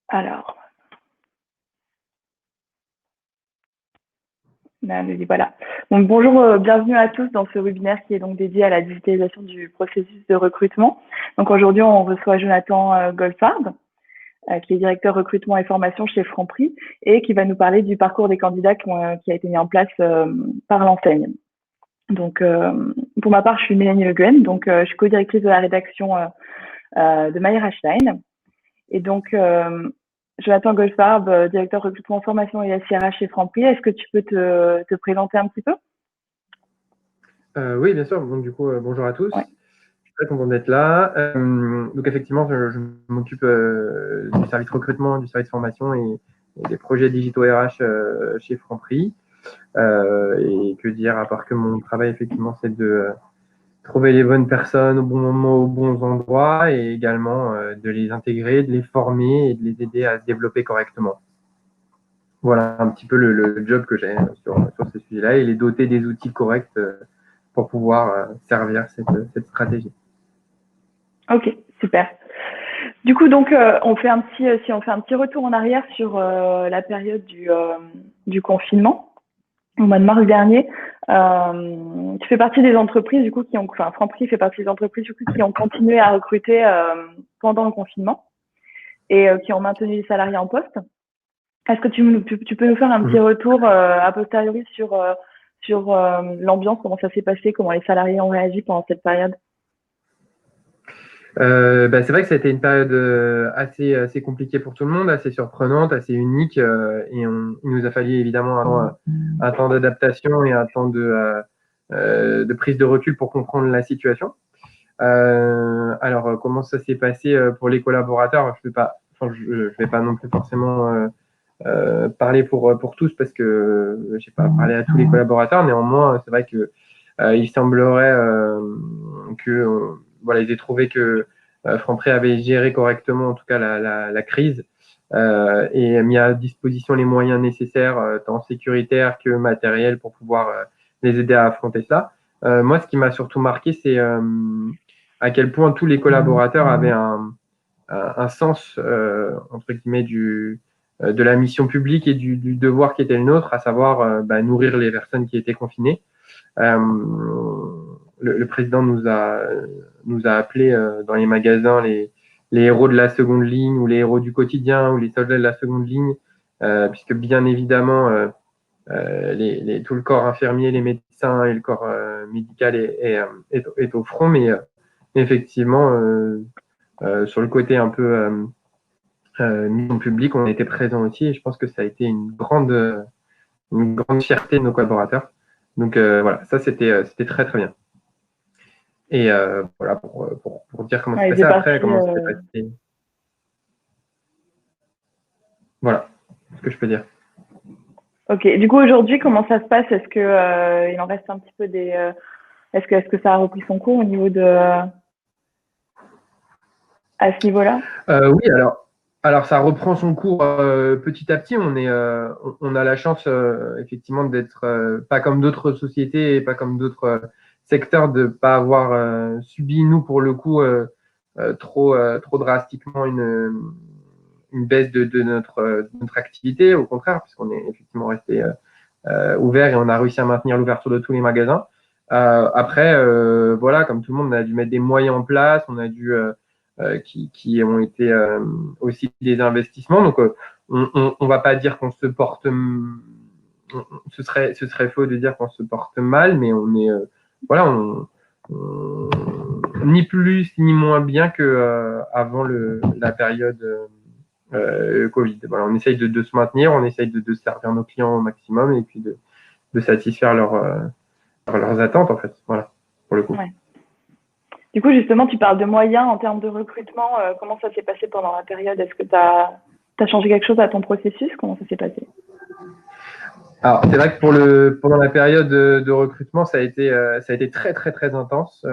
Alors, voilà. Donc, bonjour, bienvenue à tous dans ce webinaire qui est donc dédié à la digitalisation du processus de recrutement. Donc aujourd'hui, on reçoit Jonathan Goldfarb, qui est directeur recrutement et formation chez Franprix et qui va nous parler du parcours des candidats qui a été mis en place par l'enseigne. Donc, pour ma part, je suis Mélanie Le Guen, donc je suis co-directrice de la rédaction de Mayer Hachline. Et donc, Jonathan Goldfarb, directeur recrutement, formation et SIRH chez Franprix, est-ce que tu peux te présenter un petit peu? Oui, bien sûr. Donc, du coup, bonjour à tous. Ouais. Je suis très content d'être là. Donc, effectivement, je m'occupe du service recrutement, du service formation et des projets digitaux RH chez Franprix. Et que dire, à part que mon travail, effectivement, c'est de trouver les bonnes personnes au bon moment, aux bons endroits et également de les intégrer, de les former et de les aider à se développer correctement. Voilà un petit peu le job que j'ai sur ces sujets-là et les doter des outils corrects pour pouvoir servir cette stratégie. Ok, super. Du coup, donc, on fait un petit retour en arrière sur la période du confinement, au mois de mars dernier. Tu fais partie des entreprises, du coup, Franprix fait partie des entreprises, du coup, qui ont continué à recruter pendant le confinement et qui ont maintenu les salariés en poste. Est-ce que tu peux nous faire un petit retour a posteriori sur l'ambiance, comment ça s'est passé, comment les salariés ont réagi pendant cette période? C'est vrai que ça a été une période assez compliquée pour tout le monde, assez surprenante, assez unique, et il nous a fallu évidemment un temps d'adaptation et un temps de prise de recul pour comprendre la situation. Alors, comment ça s'est passé pour les collaborateurs? Je vais pas non plus forcément parler pour tous parce que j'ai pas parlé à tous les collaborateurs. Néanmoins, c'est vrai que il semblerait que voilà, ils aient trouvé que Franprix avait géré correctement, en tout cas la crise, et mis à disposition les moyens nécessaires, tant sécuritaires que matériels, pour pouvoir les aider à affronter ça. Moi, ce qui m'a surtout marqué, c'est à quel point tous les collaborateurs avaient un sens, entre guillemets, de la mission publique et du devoir qui était le nôtre, à savoir nourrir les personnes qui étaient confinées. Le président nous a appelés dans les magasins les héros de la seconde ligne ou les héros du quotidien ou les soldats de la seconde ligne, puisque bien évidemment tout le corps infirmier, les médecins et le corps médical est au front, mais effectivement sur le côté un peu mission publique, on a été présent aussi, et je pense que ça a été une grande fierté de nos collaborateurs. Donc voilà, ça c'était très très bien. Et voilà pour dire comment c'est passé après, comment c'est passé. Voilà ce que je peux dire. Ok, du coup aujourd'hui, comment ça se passe? Est-ce que il en reste un petit peu est-ce que ça a repris son cours au niveau à ce niveau-là? Oui, alors ça reprend son cours petit à petit. On a la chance effectivement d'être pas comme d'autres sociétés et pas comme d'autres secteurs, de pas avoir subi, nous pour le coup, trop drastiquement une baisse de notre activité. Au contraire, puisqu'on est effectivement resté ouvert et on a réussi à maintenir l'ouverture de tous les magasins. Après, voilà, comme tout le monde, on a dû mettre des moyens en place, on a dû qui ont été aussi des investissements. Donc, on va pas dire qu'on se porte, ce serait faux de dire qu'on se porte mal, mais on est, voilà, ni plus ni moins bien que avant la période Covid. Voilà, on essaye de se maintenir, on essaye de servir nos clients au maximum et puis de satisfaire leurs attentes, en fait. Voilà, pour le coup. Ouais. Du coup, justement, tu parles de moyens en termes de recrutement. Comment ça s'est passé pendant la période? Est-ce que tu as changé quelque chose à ton processus? Comment ça s'est passé? Alors, c'est vrai que pendant la période de recrutement, ça a été très, très, très intense.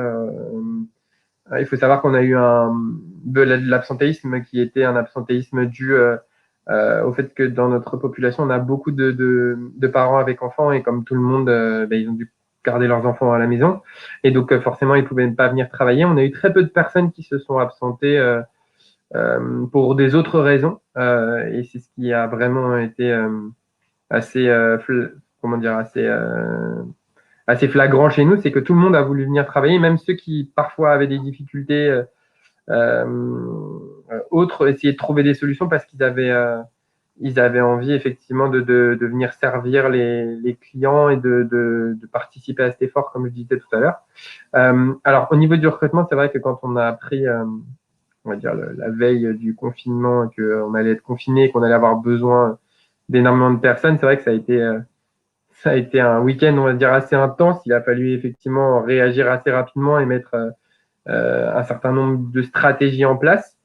Il faut savoir qu'on a eu de l'absentéisme qui était un absentéisme dû au fait que dans notre population, on a beaucoup de parents avec enfants, et comme tout le monde, ils ont dû garder leurs enfants à la maison. Et donc, forcément, ils ne pouvaient pas venir travailler. On a eu très peu de personnes qui se sont absentées pour des autres raisons. Et c'est ce qui a vraiment été assez, assez flagrant chez nous, c'est que tout le monde a voulu venir travailler, même ceux qui parfois avaient des difficultés autres, essayer de trouver des solutions parce ils avaient envie effectivement de venir servir les clients et de participer à cet effort, comme je disais tout à l'heure. Alors, au niveau du recrutement, c'est vrai que quand on a appris, on va dire, la veille du confinement, qu'on allait être confiné, qu'on allait avoir besoin d'énormément de personnes, c'est vrai que ça a été un week-end, on va dire, assez intense. Il a fallu effectivement réagir assez rapidement et mettre un certain nombre de stratégies en place.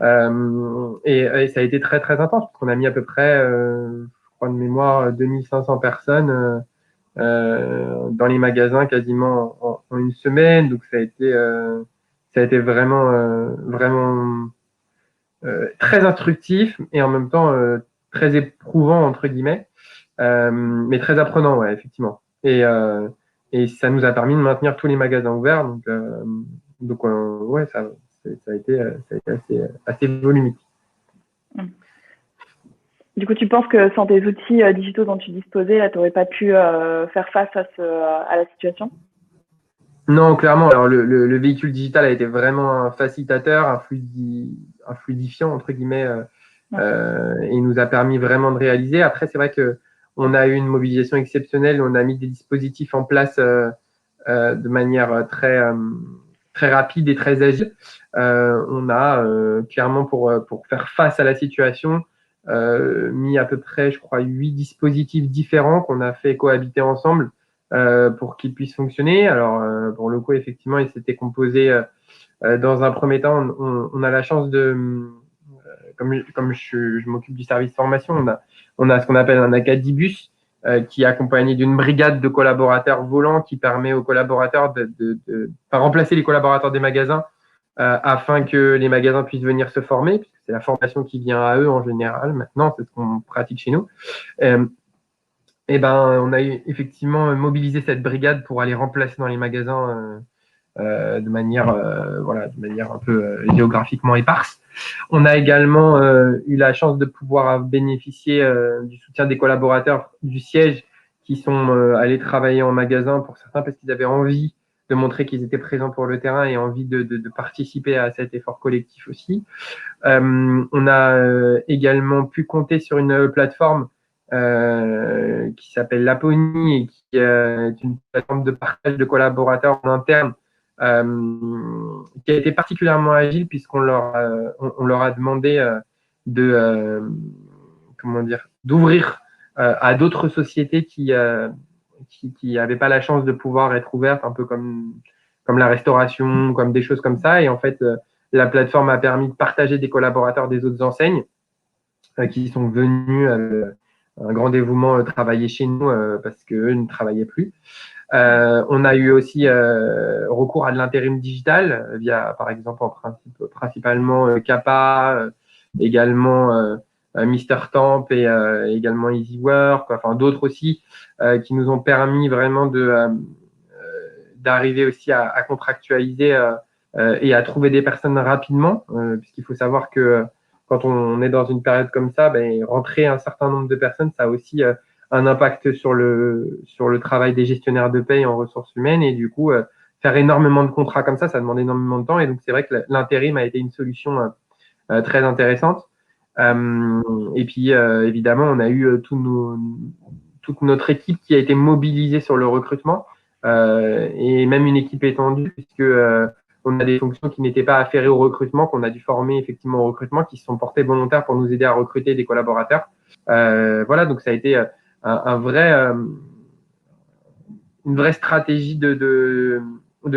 Et ça a été très, très intense, parce qu'on a mis à peu près, je crois de mémoire, 2500 personnes dans les magasins quasiment en une semaine. Donc, ça a été vraiment, vraiment très instructif et en même temps très éprouvant, entre guillemets, mais très apprenant, ouais, effectivement. Et ça nous a permis de maintenir tous les magasins ouverts. Donc ouais, ça a été assez volumique. Du coup, tu penses que sans tes outils digitaux dont tu disposais, là, tu n'aurais pas pu faire face à la situation? Non, clairement. Alors, le véhicule digital a été vraiment un facilitateur, un fluidifiant, entre guillemets, et nous a permis vraiment de réaliser. Après, c'est vrai que on a eu une mobilisation exceptionnelle. On a mis des dispositifs en place de manière très rapide et très agile. On a clairement, pour faire face à la situation, mis à peu près, je crois, 8 dispositifs différents qu'on a fait cohabiter ensemble pour qu'ils puissent fonctionner. Alors, pour le coup, effectivement, il s'était composé dans un premier temps, on a la chance comme je m'occupe du service formation, on a ce qu'on appelle un acadibus qui est accompagné d'une brigade de collaborateurs volants qui permet aux collaborateurs de remplacer les collaborateurs des magasins afin que les magasins puissent venir se former, puisque c'est la formation qui vient à eux en général. Maintenant, c'est ce qu'on pratique chez nous. Et ben, on a effectivement mobilisé cette brigade pour aller remplacer dans les magasins de manière un peu géographiquement éparse. On a également eu la chance de pouvoir bénéficier du soutien des collaborateurs du siège qui sont allés travailler en magasin pour certains parce qu'ils avaient envie de montrer qu'ils étaient présents pour le terrain et envie de participer à cet effort collectif aussi. On a également pu compter sur une plateforme qui s'appelle Laponie et qui est une plateforme de partage de collaborateurs en interne qui a été particulièrement agile puisqu'on leur a demandé d'ouvrir à d'autres sociétés qui n'avaient pas la chance de pouvoir être ouvertes, un peu comme la restauration, comme des choses comme ça. Et en fait, la plateforme a permis de partager des collaborateurs des autres enseignes qui sont venus un grand dévouement travailler chez nous parce qu'eux ne travaillaient plus. On a eu aussi recours à de l'intérim digital via, par exemple, principalement Kappa, également Mister Temp et également EasyWork, enfin d'autres aussi qui nous ont permis vraiment d'arriver aussi à contractualiser et à trouver des personnes rapidement, puisqu'il faut savoir que quand on est dans une période comme ça, ben, rentrer un certain nombre de personnes, ça a aussi un impact sur le travail des gestionnaires de paye en ressources humaines et du coup faire énormément de contrats comme ça demande énormément de temps et donc c'est vrai que l'intérim a été une solution très intéressante. Et puis évidemment on a eu toute notre équipe qui a été mobilisée sur le recrutement et même une équipe étendue puisque on a des fonctions qui n'étaient pas afférées au recrutement, qu'on a dû former effectivement au recrutement, qui se sont portés volontaires pour nous aider à recruter des collaborateurs. Voilà, donc ça a été une vraie stratégie de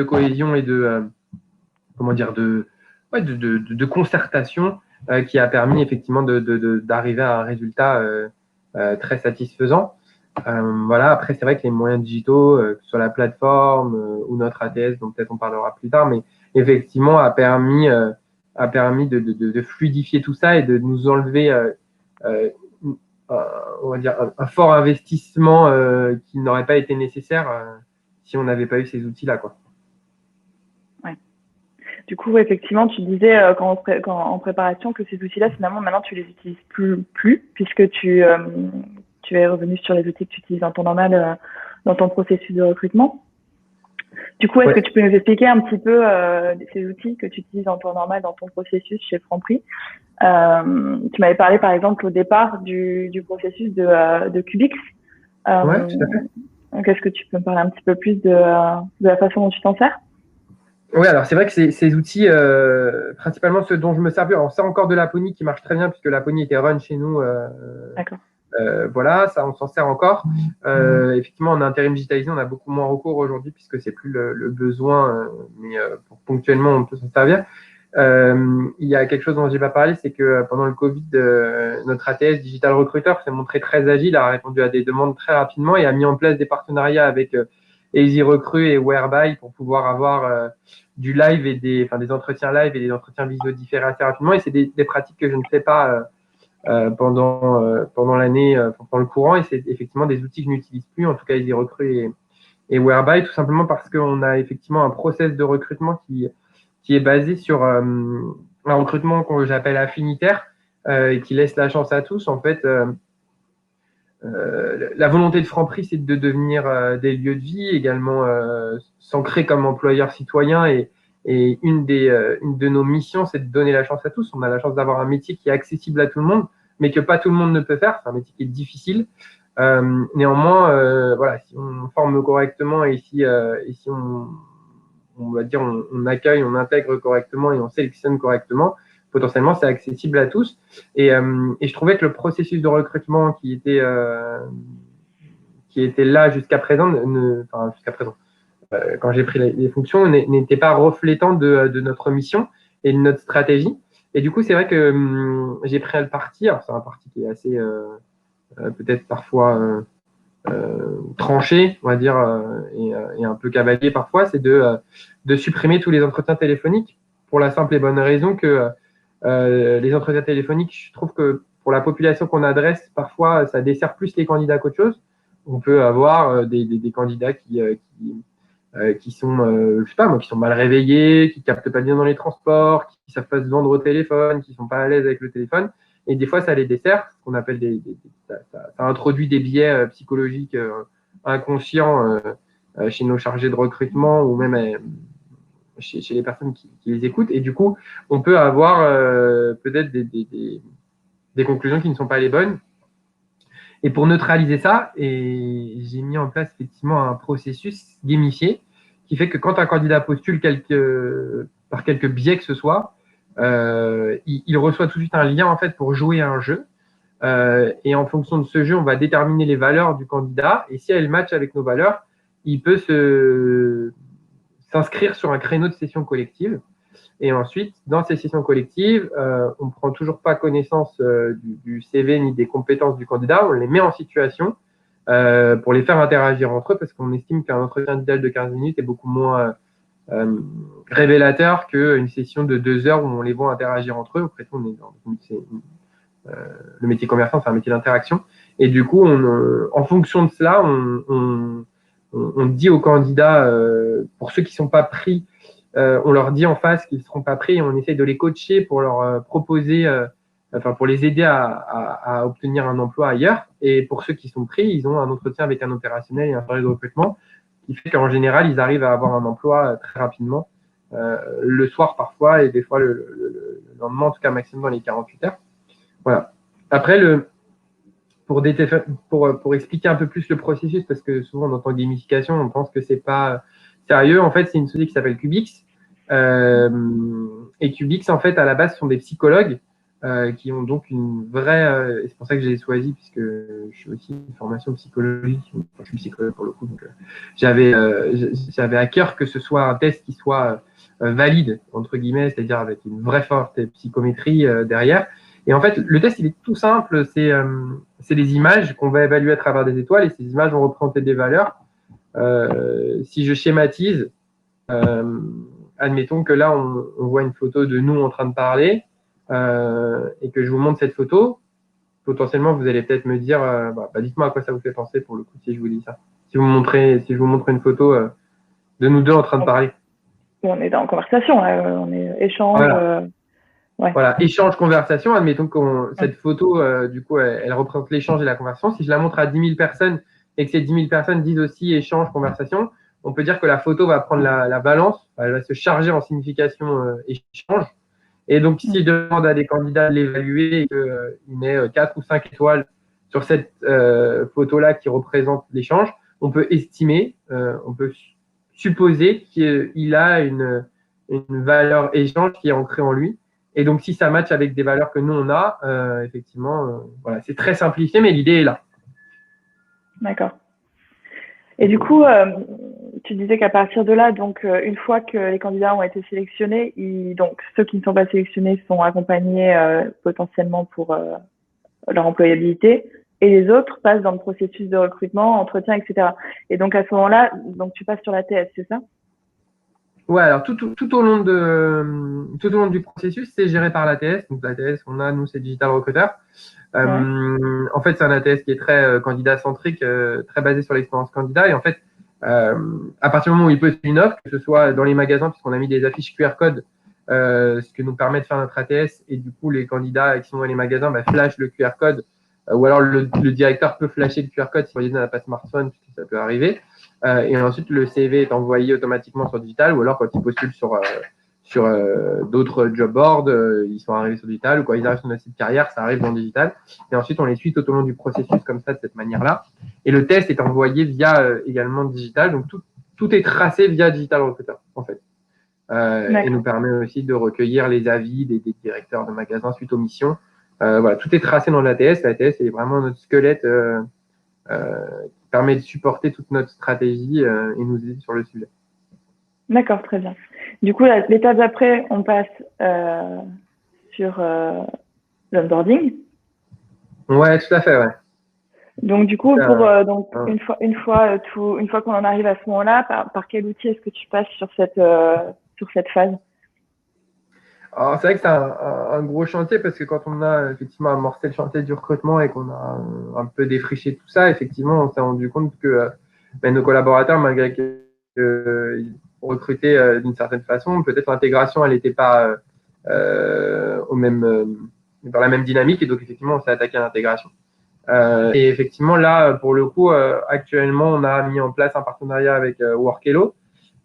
cohésion et de concertation qui a permis effectivement d'arriver à un résultat très satisfaisant. Voilà, après c'est vrai que les moyens digitaux, que ce soit la plateforme ou notre ATS, dont peut-être on parlera plus tard, mais effectivement a permis de fluidifier tout ça et de nous enlever on va dire un fort investissement qui n'aurait pas été nécessaire si on n'avait pas eu ces outils-là, quoi. Ouais. Du coup, effectivement, tu disais en préparation que ces outils-là, finalement, maintenant, tu les utilises plus puisque tu es revenu sur les outils que tu utilises en temps normal dans ton processus de recrutement. Du coup, est-ce que tu peux nous expliquer un petit peu ces outils que tu utilises en temps normal dans ton processus chez Franprix? Tu m'avais parlé, par exemple, au départ du processus de Cubix. Ouais, tout à fait. Donc, est-ce que tu peux me parler un petit peu plus de la façon dont tu t'en sers? Oui, alors c'est vrai que ces outils, principalement ceux dont je me sers, alors ça encore de l'Apponie qui marche très bien puisque l'Apponie était run chez nous. D'accord. Voilà, ça on s'en sert encore. Effectivement, en intérim digitalisé, on a beaucoup moins recours aujourd'hui puisque c'est plus le besoin, mais ponctuellement on peut s'en servir. Il y a quelque chose dont j'ai pas parlé, c'est que pendant le Covid, notre ATS Digital Recruiter s'est montré très agile, a répondu à des demandes très rapidement et a mis en place des partenariats avec Easy Recruit et Whereby pour pouvoir avoir du live et des entretiens live et des entretiens visio différés assez rapidement. Et c'est des pratiques que je ne fais pas pendant l'année, pendant le courant. Et c'est effectivement des outils que je n'utilise plus, en tout cas Easy Recruit et Whereby, tout simplement parce qu'on a effectivement un process de recrutement qui est basé sur un recrutement que j'appelle affinitaire et qui laisse la chance à tous. En fait, la volonté de Franprix, c'est de devenir des lieux de vie, également s'ancrer comme employeur citoyen. Et une de nos missions, c'est de donner la chance à tous. On a la chance d'avoir un métier qui est accessible à tout le monde, mais que pas tout le monde ne peut faire. C'est un métier qui est difficile. Néanmoins, voilà, si on forme correctement et si on va dire, on accueille, on intègre correctement et on sélectionne correctement, potentiellement, c'est accessible à tous. Et je trouvais que le processus de recrutement qui était là jusqu'à présent, quand j'ai pris les fonctions, n'était pas reflétant de notre mission et de notre stratégie. Et du coup, c'est vrai que j'ai pris le parti. Alors, c'est un parti qui est assez, peut-être parfois tranché, on va dire, et un peu cavalier parfois, c'est de supprimer tous les entretiens téléphoniques pour la simple et bonne raison que les entretiens téléphoniques, je trouve que pour la population qu'on adresse, parfois, ça dessert plus les candidats qu'autre chose. On peut avoir des candidats qui sont, je sais pas moi, qui sont mal réveillés, qui captent pas bien dans les transports, qui savent pas se vendre au téléphone, qui sont pas à l'aise avec le téléphone. Et des fois, ça les dessert, ce qu'on appelle ça introduit des biais psychologiques inconscients chez nos chargés de recrutement ou même chez les personnes qui les écoutent. Et du coup, on peut avoir peut-être des conclusions qui ne sont pas les bonnes. Et pour neutraliser ça, j'ai mis en place effectivement un processus gamifié qui fait que quand un candidat postule par quelques biais que ce soit, il reçoit tout de suite un lien en fait pour jouer à un jeu. Et en fonction de ce jeu, on va déterminer les valeurs du candidat. Et si elles matchent avec nos valeurs, il peut s'inscrire sur un créneau de session collective. Et ensuite, dans ces sessions collectives, on ne prend toujours pas connaissance du CV ni des compétences du candidat. On les met en situation pour les faire interagir entre eux parce qu'on estime qu'un entretien d'idéal de 15 minutes est beaucoup moins révélateur qu'une session de 2 heures où on les voit interagir entre eux. Après tout, le métier commerçant, c'est un métier d'interaction. Et du coup, en fonction de cela, on dit aux candidats, pour ceux qui ne sont pas pris, on leur dit en face qu'ils ne seront pas pris et on essaye de les coacher pour leur proposer, pour les aider à obtenir un emploi ailleurs. Et pour ceux qui sont pris, ils ont un entretien avec un opérationnel et un chargé de recrutement qui fait qu'en général, ils arrivent à avoir un emploi très rapidement, le soir parfois et des fois le lendemain, en tout cas maximum dans les 48 heures. Voilà. Après, pour expliquer un peu plus le processus, parce que souvent on entend gamification, on pense que c'est pas sérieux. En fait, c'est une société qui s'appelle Cubix. Et Cubix, en fait, à la base, sont des psychologues qui ont donc une vraie. Et c'est pour ça que j'ai choisi, puisque je suis aussi une formation psychologique. Je suis psychologue pour le coup, donc j'avais à cœur que ce soit un test qui soit valide entre guillemets, c'est-à-dire avec une vraie forte psychométrie derrière. Et en fait, le test, il est tout simple. C'est des images qu'on va évaluer à travers des étoiles et ces images vont représenter des valeurs. Si je schématise, admettons que là, on voit une photo de nous en train de parler et que je vous montre cette photo, potentiellement, vous allez peut-être me dire, dites-moi à quoi ça vous fait penser pour le coup si je vous dis ça. Si je vous montre une photo de nous deux en train de parler. on est en conversation, là, on est échange. Voilà. Ouais. Voilà, échange, conversation. Admettons que cette photo, du coup, elle représente l'échange et la conversation. Si je la montre à 10 000 personnes et que ces 10 000 personnes disent aussi échange, conversation, on peut dire que la photo va prendre la balance, elle va se charger en signification échange. Et donc, si je demande à des candidats de l'évaluer et qu'il met 4 ou 5 étoiles sur cette photo-là qui représente l'échange, on peut estimer, on peut supposer qu'il a une valeur échange qui est ancrée en lui. Et donc, si ça matche avec des valeurs que nous, on a, effectivement, voilà, c'est très simplifié, mais l'idée est là. D'accord. Et du coup, tu disais qu'à partir de là, donc une fois que les candidats ont été sélectionnés, donc ceux qui ne sont pas sélectionnés sont accompagnés potentiellement pour leur employabilité, et les autres passent dans le processus de recrutement, entretien, etc. Et donc à ce moment-là, donc tu passes sur la TS, c'est ça? Ouais, alors tout au long du processus, c'est géré par l'ATS. Donc l'ATS, nous, c'est Digital Recruiter. En fait, c'est un ATS qui est très candidat-centrique, très basé sur l'expérience candidat. Et en fait, à partir du moment où il poste une offre, que ce soit dans les magasins, puisqu'on a mis des affiches QR code, ce que nous permet de faire notre ATS, et du coup, les candidats qui sont dans les magasins flashent le QR code, ou alors le directeur peut flasher le QR code si le candidat n'a pas de smartphone, puisque ça peut arriver. Et ensuite, le CV est envoyé automatiquement sur Digital, ou alors quand ils postulent sur d'autres job boards, ils sont arrivés sur Digital, ou quand ils arrivent sur notre site carrière, ça arrive dans Digital. Et ensuite, on les suit tout au long du processus comme ça, de cette manière-là. Et le test est envoyé via également Digital. Donc, tout est tracé via Digital Recruiter, en fait. Et nous permet aussi de recueillir les avis des directeurs de magasins suite aux missions. Voilà, tout est tracé dans l'ATS. L'ATS est vraiment notre squelette qui permet de supporter toute notre stratégie et nous aider sur le sujet. D'accord, très bien. Du coup, l'étape d'après, on passe sur l'onboarding. Ouais, tout à fait, ouais. Donc du coup, donc une fois qu'on en arrive à ce moment-là, par quel outil est-ce que tu passes sur cette phase? Alors c'est vrai que c'est un gros chantier parce que quand on a effectivement amorcé le chantier du recrutement et qu'on a un peu défriché tout ça, effectivement, on s'est rendu compte que nos collaborateurs, malgré qu'ils recrutaient d'une certaine façon, peut-être l'intégration, elle n'était pas dans la même dynamique, et donc effectivement, on s'est attaqué à l'intégration. Et effectivement, là, pour le coup, actuellement, on a mis en place un partenariat avec Workello,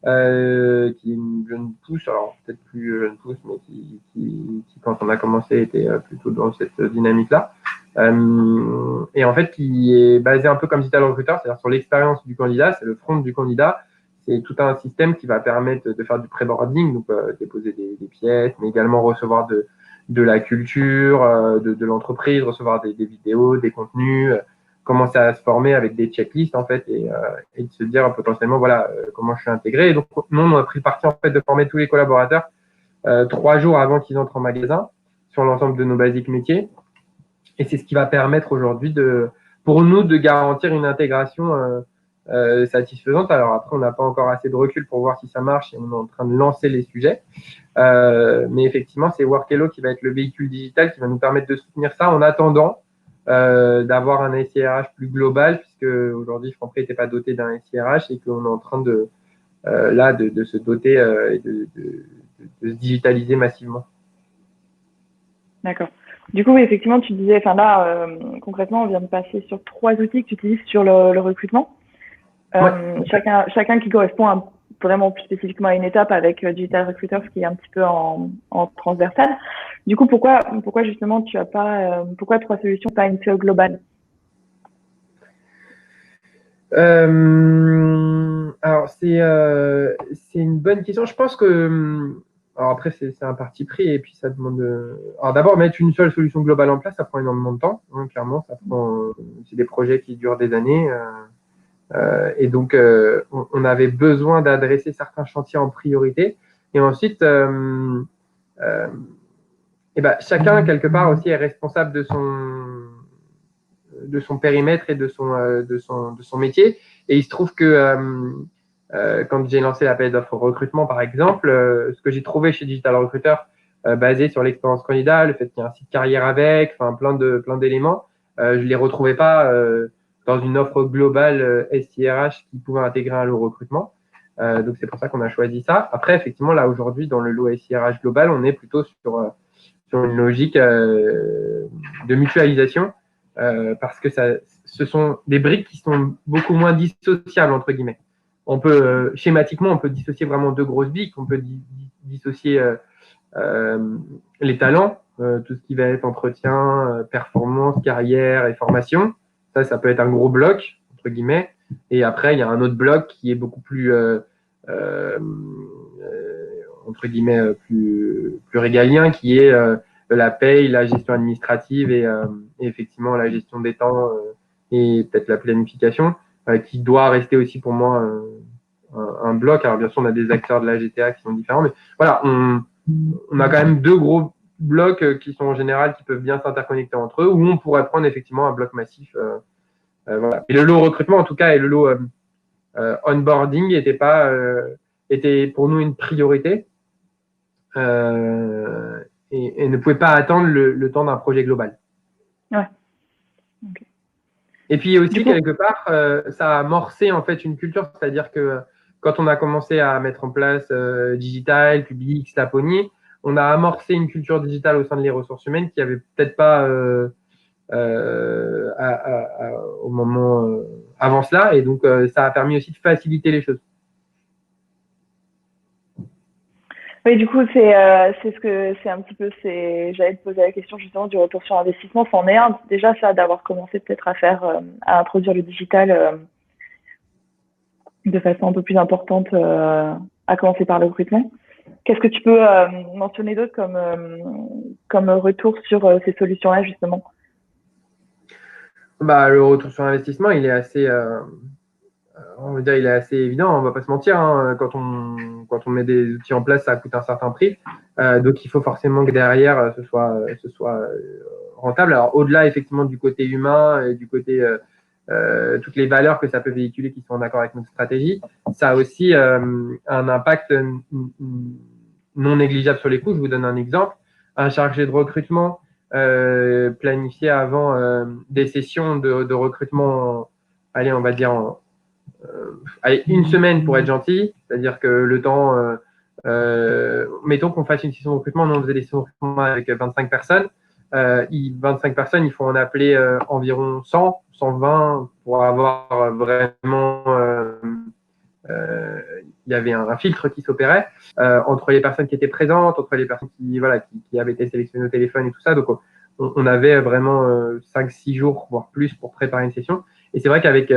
qui est une jeune pousse, alors peut-être plus jeune pousse, mais qui quand on a commencé, était plutôt dans cette dynamique-là. Et en fait, qui est basé un peu comme Digital Recruiter, c'est-à-dire sur l'expérience du candidat, c'est le front du candidat. C'est tout un système qui va permettre de faire du pré-boarding, donc déposer des pièces, mais également recevoir de la culture, de l'entreprise, recevoir des vidéos, des contenus, commencer à se former avec des checklists en fait, et de se dire potentiellement voilà comment je suis intégré. Et donc nous on a pris parti en fait de former tous les collaborateurs 3 jours avant qu'ils entrent en magasin sur l'ensemble de nos basiques métiers, et c'est ce qui va permettre aujourd'hui pour nous de garantir une intégration satisfaisante. Alors après on n'a pas encore assez de recul pour voir si ça marche et on est en train de lancer les sujets, mais effectivement c'est Workello qui va être le véhicule digital qui va nous permettre de soutenir ça en attendant d'avoir un SIRH plus global, puisque aujourd'hui Franprix n'était pas doté d'un SIRH et qu'on est en train de se doter et de se digitaliser massivement. D'accord. Du coup, oui, effectivement, tu disais, enfin là, concrètement, on vient de passer sur 3 outils que tu utilises sur le recrutement. Ouais. Chacun qui correspond vraiment plus spécifiquement à une étape, avec Digital Recruiter, ce qui est un petit peu en transversal. Du coup, pourquoi justement tu as pas, pourquoi 3 solutions, pas une seule globale? Alors c'est une bonne question. Je pense que alors après c'est un parti pris, et puis ça demande. Alors d'abord, mettre une seule solution globale en place, ça prend énormément de temps. Hein, clairement, c'est des projets qui durent des années. Et donc, on avait besoin d'adresser certains chantiers en priorité. Et ensuite, chacun, quelque part, aussi est responsable de son périmètre et de son métier. Et il se trouve que quand j'ai lancé l'appel d'offres recrutement, par exemple, ce que j'ai trouvé chez Digital Recruiter, basé sur l'expérience candidat, le fait qu'il y ait un site carrière avec, enfin plein d'éléments, je les retrouvais pas dans une offre globale SIRH qui pouvait intégrer un lot recrutement. Donc, c'est pour ça qu'on a choisi ça. Après, effectivement, là, aujourd'hui, dans le lot SIRH global, on est plutôt sur une logique de mutualisation parce que ce sont des briques qui sont beaucoup moins dissociables, entre guillemets. On peut, schématiquement, on peut dissocier vraiment deux grosses briques. On peut dissocier les talents, tout ce qui va être entretien, performance, carrière et formation. Ça peut être un gros bloc, entre guillemets. Et après, il y a un autre bloc qui est beaucoup plus entre guillemets plus régalien, qui est la paye, la gestion administrative et effectivement la gestion des temps et peut-être la planification, qui doit rester aussi pour moi un bloc. Alors bien sûr, on a des acteurs de la GTA qui sont différents, mais voilà, on a quand même deux gros blocs qui sont en général qui peuvent bien s'interconnecter entre eux, où on pourrait prendre effectivement un bloc massif. Voilà. Et le lot recrutement, en tout cas, et le lot onboarding était pour nous une priorité et ne pouvait pas attendre le temps d'un projet global. Ouais. Okay. Et puis aussi, quelque part, ça a amorcé en fait une culture, c'est-à-dire que quand on a commencé à mettre en place Digital, Publix, Laponie, on a amorcé une culture digitale au sein de les ressources humaines qui avait peut-être pas au moment avant cela, et donc ça a permis aussi de faciliter les choses. Oui, du coup, c'est un petit peu, j'allais te poser la question justement du retour sur investissement. C'en est un déjà, ça, d'avoir commencé peut-être à introduire le digital de façon un peu plus importante, à commencer par le recrutement. Qu'est-ce que tu peux mentionner d'autre comme retour sur ces solutions-là justement? Le retour sur investissement, il est assez on va dire, il est assez évident, on va pas se mentir, hein, quand on met des outils en place, ça coûte un certain prix. Donc il faut forcément que derrière ce soit rentable. Alors au-delà effectivement du côté humain et du côté toutes les valeurs que ça peut véhiculer qui sont en accord avec notre stratégie, ça a aussi un impact non négligeable sur les coûts. Je vous donne un exemple. Un chargé de recrutement planifié avant des sessions de recrutement, allez, on va dire allez, une semaine pour être gentil, c'est-à-dire que le temps, mettons qu'on fasse une session de recrutement, nous on faisait des sessions de recrutement avec 25 personnes. 25 personnes, il faut en appeler environ 100, 120 pour avoir vraiment il y avait un filtre qui s'opérait entre les personnes qui étaient présentes, entre les personnes qui avaient été sélectionnées au téléphone et tout ça. Donc, on avait vraiment 5-6 jours, voire plus, pour préparer une session. Et c'est vrai qu'avec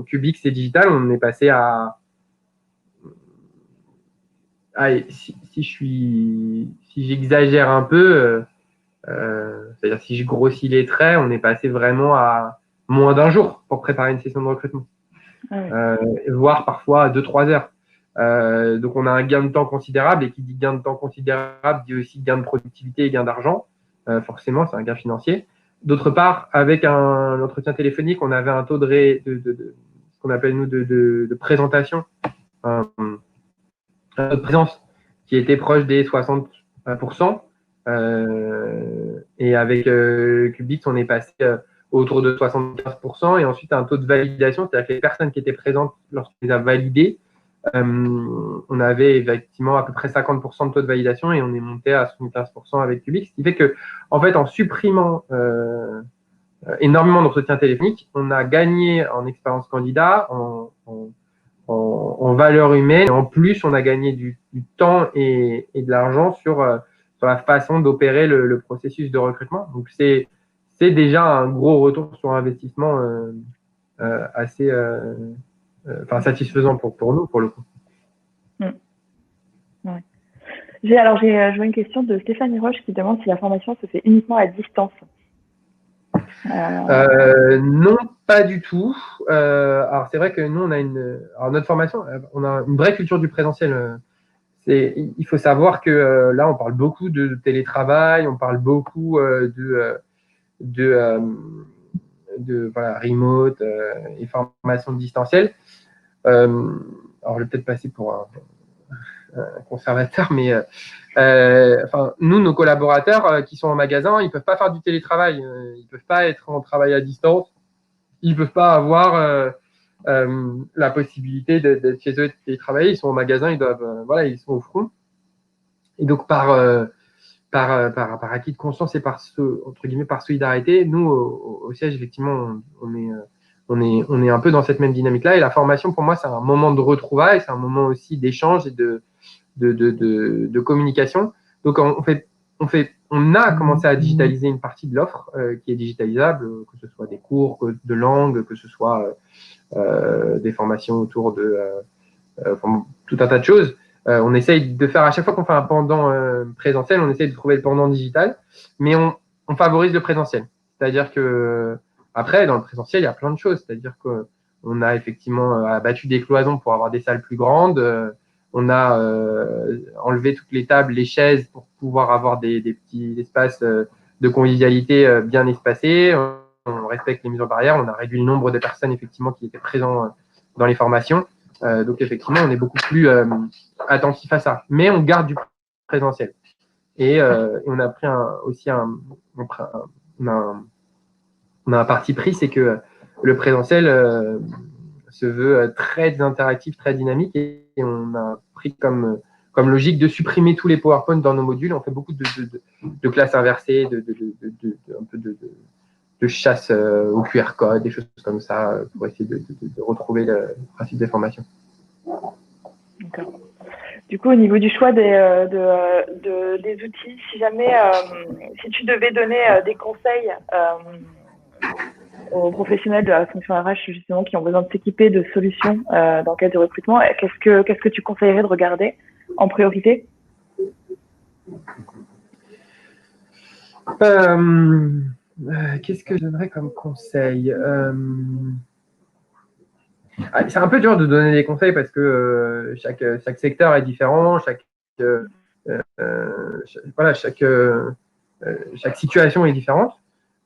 Publix et Digital, on est passé à... Allez, si j'exagère un peu, c'est-à-dire si je grossis les traits, on est passé vraiment à moins d'un jour pour préparer une session de recrutement. Voire parfois 2-3 heures. Donc on a un gain de temps considérable, et qui dit gain de temps considérable dit aussi gain de productivité et gain d'argent. Forcément, c'est un gain financier. D'autre part, avec un entretien téléphonique, on avait un taux de ce qu'on appelle nous de présentation, un taux de présence qui était proche des 60%. Et avec Publix, on est passé autour de 75%, et ensuite un taux de validation, c'est-à-dire que les personnes qui étaient présentes lorsqu'on les a validées, on avait effectivement à peu près 50% de taux de validation, et on est monté à 75% avec Publix, ce qui fait que, en fait, en supprimant énormément d'entretiens téléphoniques, on a gagné en expérience candidat, en valeur humaine, et en plus, on a gagné du temps et de l'argent sur la façon d'opérer le processus de recrutement. Donc, c'est déjà un gros retour sur investissement assez satisfaisant pour nous, pour le coup. Ouais. Je vois une question de Stéphanie Roche qui demande si la formation se fait uniquement à distance. Non, pas du tout. Alors, c'est vrai que nous, notre formation, on a une vraie culture du présentiel. Il faut savoir que là, on parle beaucoup de télétravail, on parle beaucoup de remote et formation distancielle. Alors, je vais peut-être passer pour un conservateur, mais nous, nos collaborateurs qui sont en magasin, ils ne peuvent pas faire du télétravail, ils ne peuvent pas être en travail à distance, ils ne peuvent pas avoir la possibilité d'être chez eux et de travailler. Ils sont au magasin, ils doivent, voilà, ils sont au front. Et donc, par acquis de conscience et entre guillemets, par solidarité, nous, au siège, effectivement, on est un peu dans cette même dynamique-là. Et la formation, pour moi, c'est un moment de retrouvailles, c'est un moment aussi d'échange et de communication. Donc, on a commencé à digitaliser une partie de l'offre qui est digitalisable, que ce soit des cours de langue, que ce soit des formations autour de tout un tas de choses. On essaye de faire, à chaque fois qu'on fait un pendant présentiel, on essaye de trouver le pendant digital, mais on favorise le présentiel. C'est-à-dire que après, dans le présentiel, il y a plein de choses. C'est-à-dire qu'on a effectivement abattu des cloisons pour avoir des salles plus grandes. On a enlevé toutes les tables, les chaises pour pouvoir avoir des petits espaces de convivialité bien espacés. On respecte les mesures barrières. On a réduit le nombre de personnes effectivement qui étaient présents dans les formations. Donc effectivement, on est beaucoup plus attentif à ça. Mais on garde du présentiel. Et on a pris on a un parti pris, c'est que le présentiel se veut très interactif, très dynamique, et on a pris comme logique de supprimer tous les PowerPoint dans nos modules. On fait beaucoup de classes inversées, un peu de chasse au QR code, des choses comme ça, pour essayer de retrouver le principe des formations. D'accord. Du coup, au niveau du choix des outils, si jamais, si tu devais donner des conseils aux professionnels de la fonction RH justement qui ont besoin de s'équiper de solutions dans le cadre du recrutement, qu'est-ce que tu conseillerais de regarder en priorité? Qu'est-ce que je donnerais comme conseil? C'est un peu dur de donner des conseils parce que chaque secteur est différent, chaque situation est différente.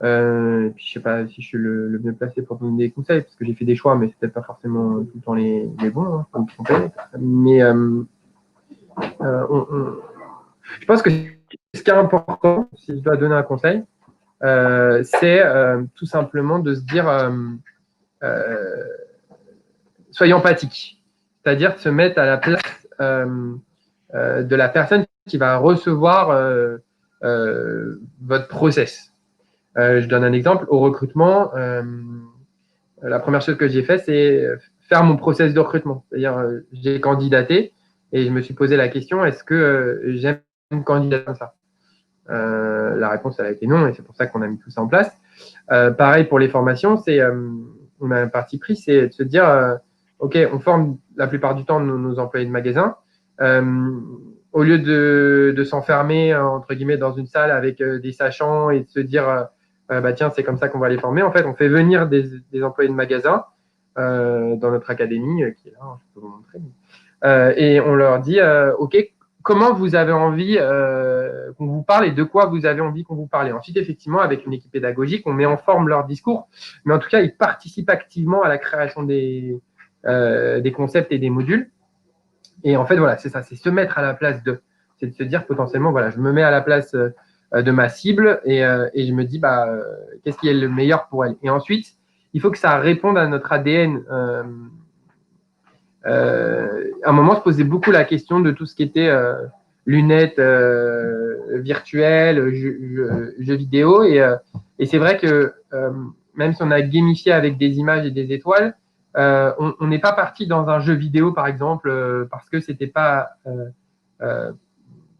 Puis je sais pas si je suis le mieux placé pour donner des conseils parce que j'ai fait des choix, mais c'est peut-être pas forcément tout le temps les bons, hein, faut me tromper. Mais je pense que ce qui est important, si je dois donner un conseil, c'est tout simplement de se dire soyez empathique, c'est-à-dire de se mettre à la place de la personne qui va recevoir votre process. Je donne un exemple. Au recrutement, la première chose que j'ai fait, c'est faire mon process de recrutement. C'est-à-dire, j'ai candidaté et je me suis posé la question, est-ce que j'aime candidater comme ça? La réponse elle a été non, et c'est pour ça qu'on a mis tout ça en place. Pareil pour les formations, on a un parti pris, c'est de se dire, OK, on forme la plupart du temps nos employés de magasin. Au lieu de s'enfermer, entre guillemets, dans une salle avec des sachants et de se dire, bah tiens, c'est comme ça qu'on va les former. En fait, on fait venir des employés de magasin dans notre académie, qui est là, je peux vous montrer. Et on leur dit, OK, comment vous avez envie qu'on vous parle et de quoi vous avez envie qu'on vous parle. Et ensuite, effectivement, avec une équipe pédagogique, on met en forme leur discours, mais en tout cas, ils participent activement à la création des concepts et des modules. Et en fait, voilà, c'est ça, c'est se mettre à la place c'est de se dire potentiellement, voilà, je me mets à la place de ma cible et je me dis, bah, qu'est-ce qui est le meilleur pour elle. Et ensuite, il faut que ça réponde à notre ADN. À un moment, se posait beaucoup la question de tout ce qui était lunettes virtuelles, jeux vidéo. Et c'est vrai que même si on a gamifié avec des images et des étoiles, on n'est pas parti dans un jeu vidéo, par exemple, parce que c'était pas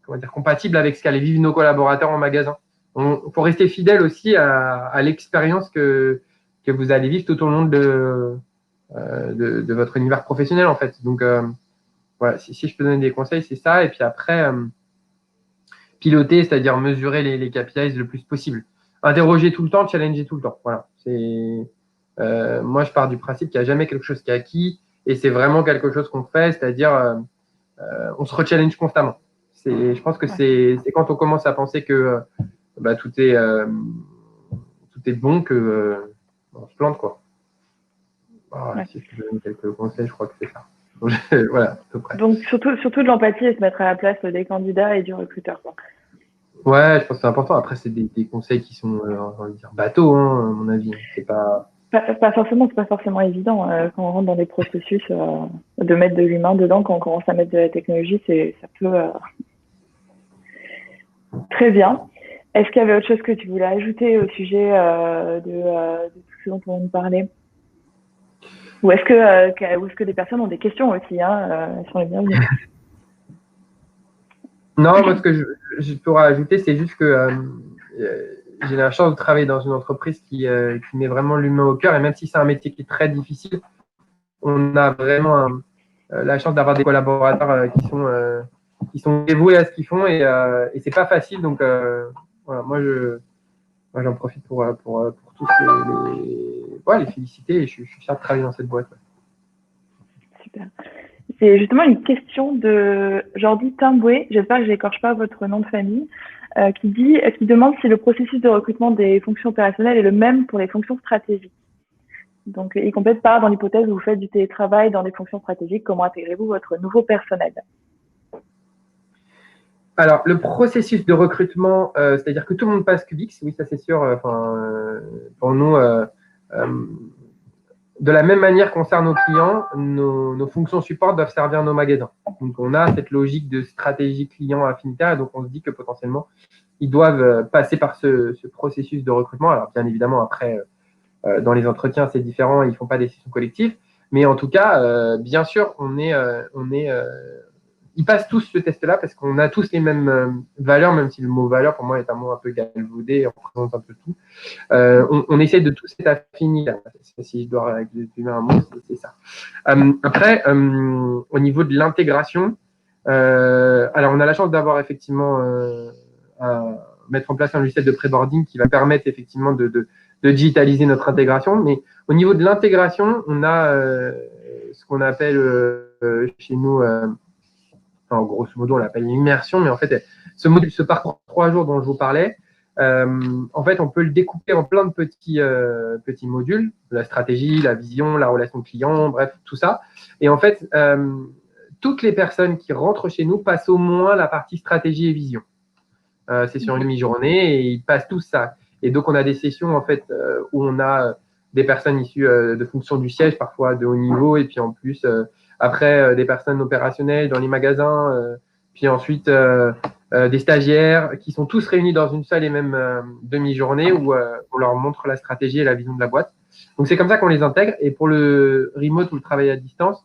comment dire, compatible avec ce qu'allaient vivre nos collaborateurs en magasin. Il faut rester fidèle aussi à l'expérience que vous allez vivre tout au long de votre univers professionnel, en fait. Donc, voilà, si je peux donner des conseils, c'est ça. Et puis après, piloter, c'est-à-dire mesurer les KPIs le plus possible. Interroger tout le temps, challenger tout le temps. Voilà. Moi, je pars du principe qu'il n'y a jamais quelque chose qui est acquis et c'est vraiment quelque chose qu'on fait, c'est-à-dire on se rechallenge constamment. Je pense que c'est quand on commence à penser que bah, tout est bon que on se plante, quoi. Voilà, si je peux donner quelques conseils, je crois que c'est ça. Voilà, à peu près. Donc, surtout de l'empathie et se mettre à la place des candidats et du recruteur, quoi. Ouais, je pense que c'est important. Après, c'est des conseils qui sont, on va dire, bateaux, hein, à mon avis. C'est pas Pas forcément, c'est pas forcément évident quand on rentre dans des processus de mettre de l'humain dedans. Quand on commence à mettre de la technologie, ça peut très bien. Est-ce qu'il y avait autre chose que tu voulais ajouter au sujet de tout ce dont on parlait? Ou est-ce que des personnes ont des questions aussi, elles sont les bienvenues. Non, moi, ce que je pourrais ajouter, c'est juste que j'ai la chance de travailler dans une entreprise qui met vraiment l'humain au cœur. Et même si c'est un métier qui est très difficile, on a vraiment la chance d'avoir des collaborateurs qui sont dévoués à ce qu'ils font. Et c'est pas facile. Donc, voilà, moi, j'en profite pour tous les féliciter. Et je suis fier de travailler dans cette boîte. Super. C'est justement une question de Jordi Timboué, j'espère que je n'écorche pas votre nom de famille, qui demande si le processus de recrutement des fonctions opérationnelles est le même pour les fonctions stratégiques. Donc, il complète par, dans l'hypothèse où vous faites du télétravail dans des fonctions stratégiques, comment intégrez-vous votre nouveau personnel? Alors, le processus de recrutement, c'est-à-dire que tout le monde passe QBix, oui, ça c'est sûr. Pour nous, de la même manière qu'on sert nos clients, nos fonctions support doivent servir nos magasins. Donc, on a cette logique de stratégie client affinitaire et donc on se dit que potentiellement, ils doivent passer par ce processus de recrutement. Alors, bien évidemment, après, dans les entretiens, c'est différent, ils ne font pas des sessions collectives. Mais en tout cas, bien sûr, ils passent tous ce test-là parce qu'on a tous les mêmes valeurs, même si le mot valeur, pour moi, est un mot un peu galvaudé et représente un peu tout. On essaie de tous être affinis. Si je dois exprimer un mot, c'est ça. Après, au niveau de l'intégration, alors on a la chance d'avoir effectivement mettre en place un logiciel de pré-boarding qui va permettre effectivement de digitaliser notre intégration. Mais au niveau de l'intégration, on a ce qu'on appelle chez nous, grosso modo, on l'appelle l'immersion, mais en fait, ce parcours 3 jours dont je vous parlais, en fait, on peut le découper en plein de petits modules, la stratégie, la vision, la relation client, bref, tout ça. Et en fait, toutes les personnes qui rentrent chez nous passent au moins la partie stratégie et vision. C'est sur une demi-journée et ils passent tout ça. Et donc, on a des sessions en fait où on a des personnes issues de fonctions du siège, parfois de haut niveau, et puis en plus, après, des personnes opérationnelles dans les magasins, puis ensuite des stagiaires qui sont tous réunis dans une seule et même demi-journée où on leur montre la stratégie et la vision de la boîte. Donc, c'est comme ça qu'on les intègre. Et pour le remote ou le travail à distance,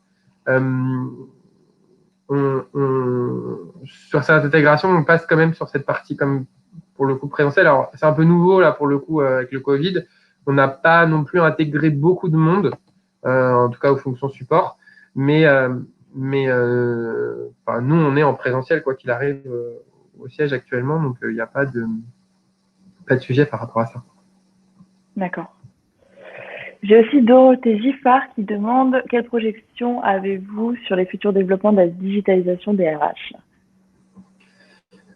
sur cette intégration, on passe quand même sur cette partie comme pour le coup présentiel. Alors, c'est un peu nouveau là pour le coup avec le Covid. On n'a pas non plus intégré beaucoup de monde, en tout cas aux fonctions support. Mais nous, on est en présentiel quoi qu'il arrive au siège actuellement, donc il n'y a pas de sujet par rapport à ça. D'accord. J'ai aussi Dorothée Giffard qui demande quelle projection avez-vous sur les futurs développements de la digitalisation des RH?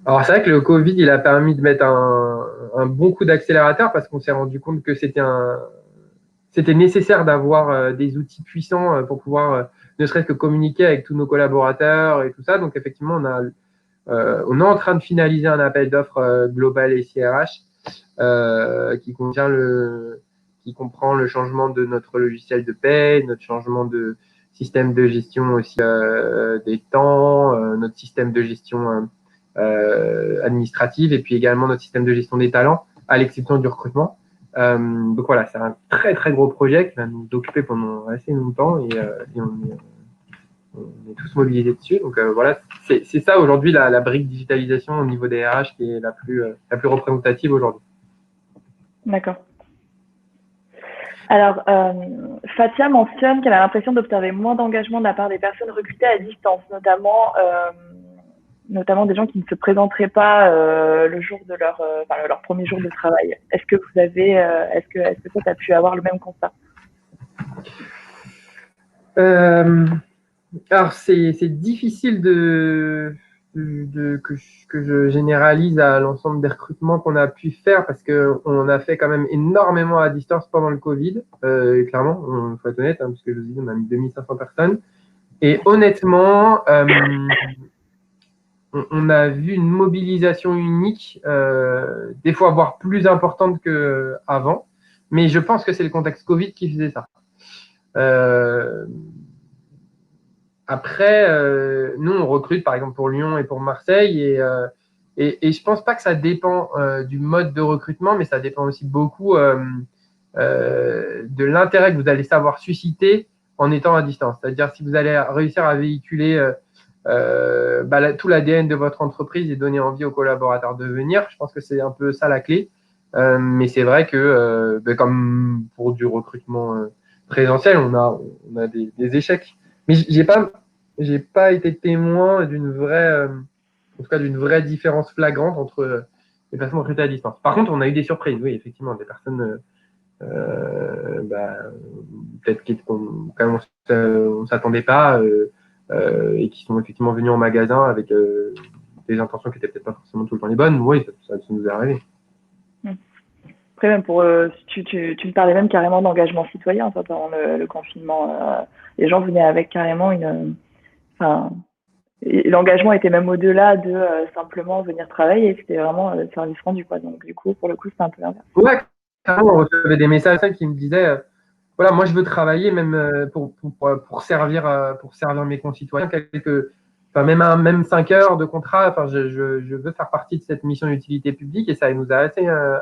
Alors, c'est vrai que le Covid, il a permis de mettre un bon coup d'accélérateur parce qu'on s'est rendu compte que c'était nécessaire d'avoir des outils puissants pour pouvoir ne serait-ce que communiquer avec tous nos collaborateurs et tout ça. Donc, effectivement, on est en train de finaliser un appel d'offres global et CRH qui comprend le changement de notre logiciel de paie, notre changement de système de gestion aussi des temps, notre système de gestion administrative et puis également notre système de gestion des talents, à l'exception du recrutement. Donc voilà, c'est un très très gros projet qui va nous occuper pendant assez longtemps et on est tous mobilisés dessus. Donc voilà, c'est ça aujourd'hui la brique digitalisation au niveau des RH qui est la plus représentative aujourd'hui. D'accord. Alors, Fatia mentionne qu'elle a l'impression d'observer moins d'engagement de la part des personnes recrutées à distance, notamment des gens qui ne se présenteraient pas le jour de leur premier jour de travail. Est-ce que vous avez, est-ce que toi, tu as pu avoir le même constat? Alors, c'est difficile que je généralise à l'ensemble des recrutements qu'on a pu faire parce qu'on a fait quand même énormément à distance pendant le Covid. Clairement, il faut être honnête, parce que je vous dis, on a mis 2500 personnes. Et honnêtement, on a vu une mobilisation unique, des fois voire plus importante qu'avant. Mais je pense que c'est le contexte Covid qui faisait ça. Après, nous, on recrute par exemple pour Lyon et pour Marseille et je pense pas que ça dépend du mode de recrutement, mais ça dépend aussi beaucoup de l'intérêt que vous allez savoir susciter en étant à distance. C'est-à-dire si vous allez réussir à véhiculer tout l'ADN de votre entreprise et donner envie aux collaborateurs de venir, je pense que c'est un peu ça la clé. Mais c'est vrai que comme pour du recrutement présentiel, on a des échecs. Mais j'ai pas été témoin d'une vraie, en tout cas d'une vraie différence flagrante entre les personnes recrutées à distance. Par contre, on a eu des surprises, oui, effectivement, des personnes peut-être qu'on on s'attendait pas et qui sont effectivement venus en magasin avec des intentions qui étaient peut-être pas forcément tout le temps les bonnes. Oui, ça nous est arrivé. Après, même tu me parlais même carrément d'engagement citoyen, pendant le confinement. Les gens venaient avec carrément l'engagement était même au-delà de simplement venir travailler, c'était vraiment le service rendu, quoi. Donc, du coup, pour le coup, c'était un peu l'inverse. Ouais, carrément, on recevait des messages qui me disaient voilà, moi je veux travailler même pour servir mes concitoyens même 5 heures de contrat. Enfin, je veux faire partie de cette mission d'utilité publique et ça nous a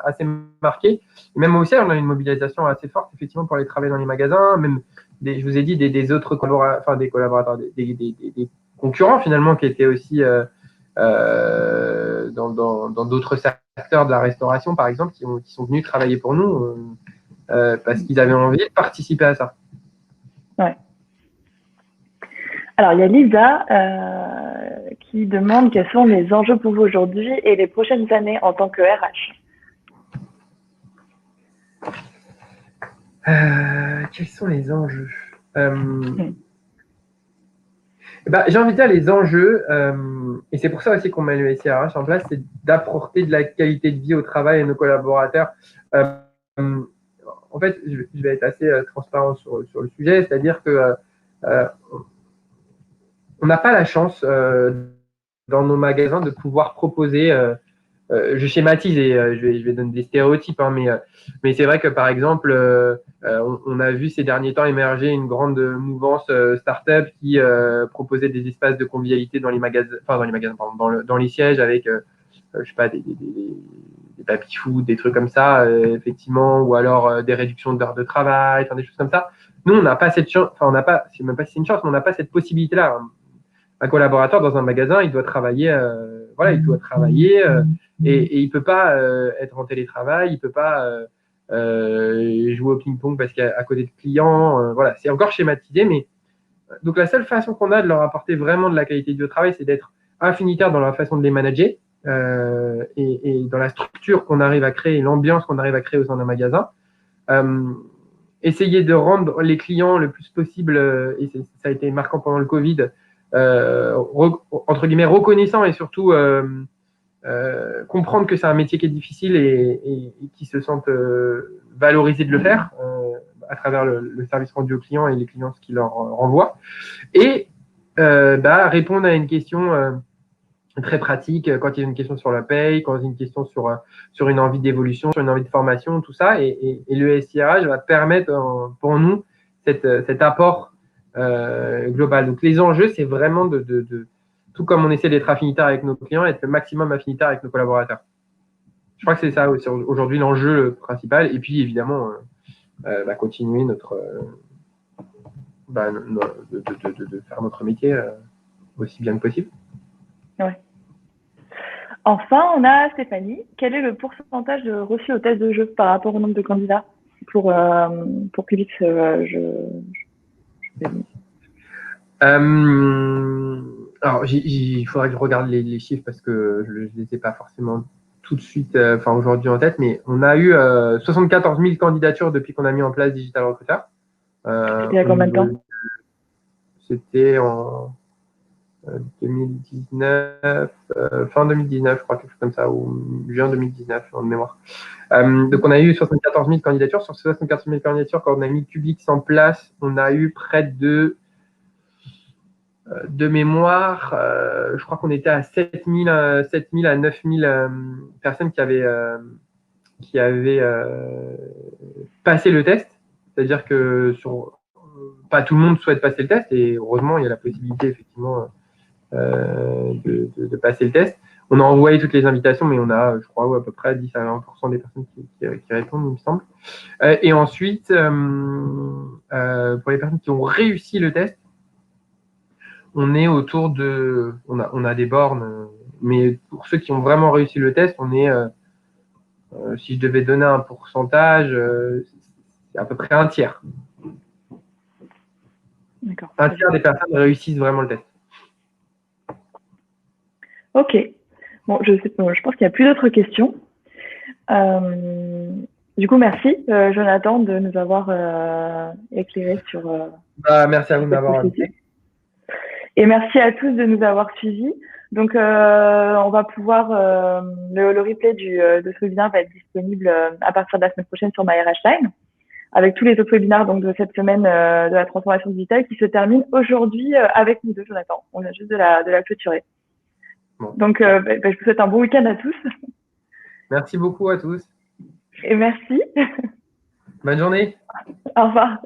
assez marqué. Et même aussi, on a une mobilisation assez forte effectivement pour aller travailler dans les magasins, même je vous ai dit des autres collaborateurs, des collaborateurs, des concurrents finalement qui étaient aussi dans d'autres secteurs de la restauration par exemple, qui sont venus travailler pour nous. Parce qu'ils avaient envie de participer à ça. Ouais. Alors, il y a Lisa qui demande quels sont les enjeux pour vous aujourd'hui et les prochaines années en tant que RH. Quels sont les enjeux j'ai envie de dire les enjeux, et c'est pour ça aussi qu'on met le SIRH en place, c'est d'apporter de la qualité de vie au travail à nos collaborateurs. En fait, je vais être assez transparent sur le sujet, c'est-à-dire que on n'a pas la chance dans nos magasins de pouvoir proposer, je schématise et je vais donner des stéréotypes, hein, mais c'est vrai que par exemple, on a vu ces derniers temps émerger une grande mouvance start-up qui proposait des espaces de convivialité dans les magasins, pardon, dans les sièges avec, je sais pas, des baby-food, des trucs comme ça, effectivement, ou alors des réductions d'heures de travail, des choses comme ça. Nous, on n'a pas cette chance, on n'a pas, c'est même pas si c'est une chance, mais on n'a pas cette possibilité-là. Un collaborateur dans un magasin, il doit travailler, et il peut pas être en télétravail, il peut pas jouer au ping-pong parce qu'à côté de clients, voilà, c'est encore schématisé, mais donc la seule façon qu'on a de leur apporter vraiment de la qualité de travail, c'est d'être affinitaire dans la façon de les manager et dans la structure qu'on arrive à créer, l'ambiance qu'on arrive à créer au sein d'un magasin. Essayer de rendre les clients le plus possible, et ça a été marquant pendant le Covid, entre guillemets reconnaissant et surtout comprendre que c'est un métier qui est difficile et qui se sentent valorisés de le faire à travers le service rendu aux clients et les clients ce qu'ils leur renvoient et répondre à une question très pratique quand il y a une question sur la paye, quand il y a une question sur une envie d'évolution, sur une envie de formation, tout ça et le SIRH va permettre pour nous cet apport global. Donc les enjeux, c'est vraiment de tout comme on essaie d'être affinitaire avec nos clients, être le maximum affinitaire avec nos collaborateurs. Je crois que c'est ça aujourd'hui l'enjeu principal. Et puis évidemment, continuer de faire notre métier aussi bien que possible. Ouais. Enfin, on a Stéphanie. Quel est le pourcentage de reçus au test de jeu par rapport au nombre de candidats pour Publix Alors, il faudrait que je regarde les chiffres parce que je ne les ai pas forcément tout de suite, aujourd'hui en tête, mais on a eu 74 000 candidatures depuis qu'on a mis en place Digital Recruiter. C'était il y a combien de temps? C'était en 2019, fin 2019, je crois, quelque chose comme ça, ou juin 2019, en mémoire. Donc, on a eu 74 000 candidatures. Sur ces 74 000 candidatures, quand on a mis Publix en place, on a eu près de mémoire, je crois qu'on était à 7 000 à 9 000 personnes qui avaient passer le test. C'est-à-dire que pas tout le monde souhaite passer le test et heureusement, il y a la possibilité effectivement de passer le test. On a envoyé toutes les invitations, mais on a, je crois, à peu près 10 à 20% des personnes qui répondent, il me semble. Et ensuite, pour les personnes qui ont réussi le test, on est autour de... On a des bornes, mais pour ceux qui ont vraiment réussi le test, on est, si je devais donner un pourcentage, c'est à peu près un tiers. D'accord. Un tiers des personnes réussissent vraiment le test. Ok. Bon, je pense qu'il n'y a plus d'autres questions. Du coup, merci, Jonathan, de nous avoir éclairé sur... Merci à vous de m'avoir invité. Et merci à tous de nous avoir suivis. Donc, on va pouvoir... le replay de ce webinaire va être disponible à partir de la semaine prochaine sur MyRHTime, avec tous les autres webinaires donc, de cette semaine de la transformation digitale qui se termine aujourd'hui avec nous deux, Jonathan. On vient juste de la clôturer. Bon. Donc, je vous souhaite un bon week-end à tous. Merci beaucoup à tous. Et merci. Bonne journée. Au revoir.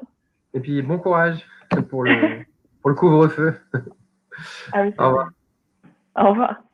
Et puis, bon courage pour le couvre-feu. Ah oui, au revoir. Au revoir.